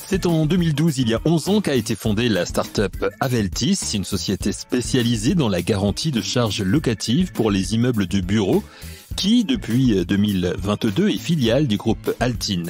C'est en 2012, il y a 11 ans, qu'a été fondée la start-up Aveltis, une société spécialisée dans la garantie de charges locatives pour les immeubles de bureaux, qui, depuis 2022, est filiale du groupe Altin.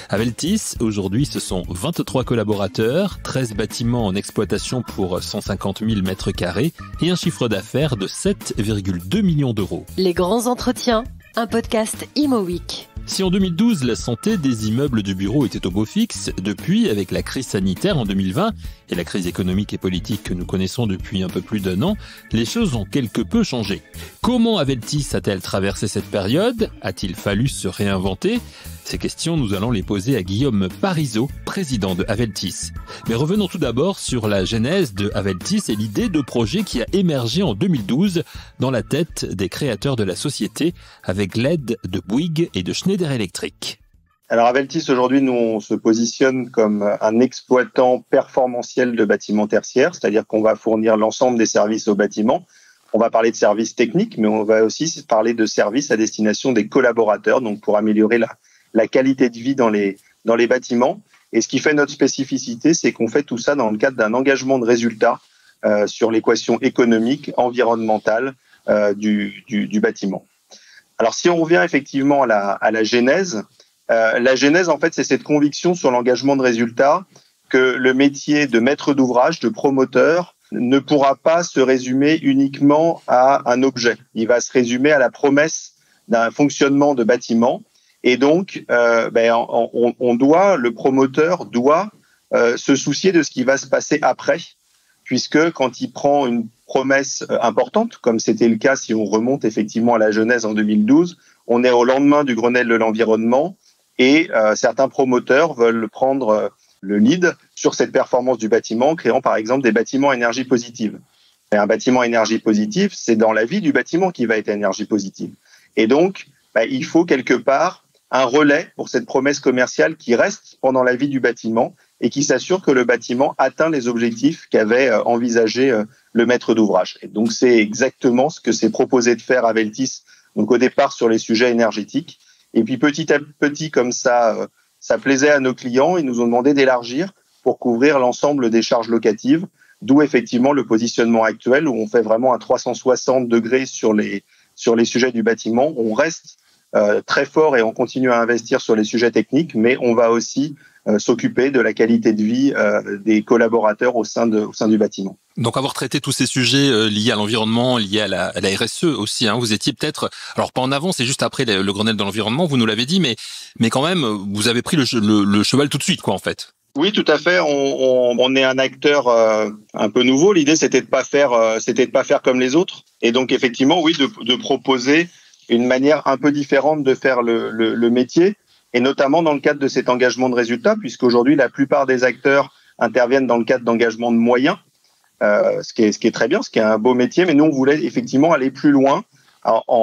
Aveltis, aujourd'hui, ce sont 23 collaborateurs, 13 bâtiments en exploitation pour 150 000 mètres carrés et un chiffre d'affaires de 7,2 millions d'euros. Les grands entretiens, un podcast Imo Week. Si en 2012, la santé des immeubles de bureaux était au beau fixe, depuis, avec la crise sanitaire en 2020 et la crise économique et politique que nous connaissons depuis un peu plus d'un an, les choses ont quelque peu changé. Comment Aveltis a-t-elle traversé cette période ? A-t-il fallu se réinventer ? Ces questions, nous allons les poser à Guillaume Parisot, président de Aveltis. Mais revenons tout d'abord sur la genèse de Aveltis et l'idée de projet qui a émergé en 2012 dans la tête des créateurs de la société avec l'aide de Bouygues et de Schneider Electric. Alors Aveltis, aujourd'hui, nous, on se positionne comme un exploitant performantiel de bâtiments tertiaires, c'est-à-dire qu'on va fournir l'ensemble des services aux bâtiments. On va parler de services techniques, mais on va aussi parler de services à destination des collaborateurs, donc pour améliorer la qualité de vie dans les bâtiments. Et ce qui fait notre spécificité, c'est qu'on fait tout ça dans le cadre d'un engagement de résultat sur l'équation économique, environnementale du bâtiment. Alors si on revient effectivement à la genèse, en fait, c'est cette conviction sur l'engagement de résultat que le métier de maître d'ouvrage, de promoteur, ne pourra pas se résumer uniquement à un objet. Il va se résumer à la promesse d'un fonctionnement de bâtiment. Et donc, le promoteur doit se soucier de ce qui va se passer après, puisque quand il prend une promesse importante, comme c'était le cas si on remonte effectivement à la genèse en 2012, on est au lendemain du Grenelle de l'environnement et certains promoteurs veulent prendre le lead sur cette performance du bâtiment, en créant par exemple des bâtiments à énergie positive. Et un bâtiment à énergie positive, c'est dans la vie du bâtiment qui va être à énergie positive. Et donc, il faut quelque part un relais pour cette promesse commerciale qui reste pendant la vie du bâtiment et qui s'assure que le bâtiment atteint les objectifs qu'avait envisagé le maître d'ouvrage. Et donc, c'est exactement ce que s'est proposé de faire Aveltis, donc au départ sur les sujets énergétiques. Et puis petit à petit, comme ça plaisait à nos clients, ils nous ont demandé d'élargir pour couvrir l'ensemble des charges locatives, d'où effectivement le positionnement actuel où on fait vraiment un 360 degrés sur les sujets du bâtiment. On reste très fort et on continue à investir sur les sujets techniques, mais on va aussi s'occuper de la qualité de vie des collaborateurs au sein du bâtiment. Donc avoir traité tous ces sujets liés à l'environnement, liés à la RSE aussi, vous étiez peut-être, alors pas en avant, c'est juste après le Grenelle de l'environnement, vous nous l'avez dit, mais quand même, vous avez pris le cheval tout de suite, quoi, en fait. Oui, tout à fait. On est un acteur un peu nouveau. L'idée, c'était de pas faire comme les autres. Et donc, effectivement, oui, de proposer une manière un peu différente de faire le métier, et notamment dans le cadre de cet engagement de résultat, puisqu'aujourd'hui, la plupart des acteurs interviennent dans le cadre d'engagement de moyens, ce qui est très bien, ce qui est un beau métier, mais nous, on voulait effectivement aller plus loin en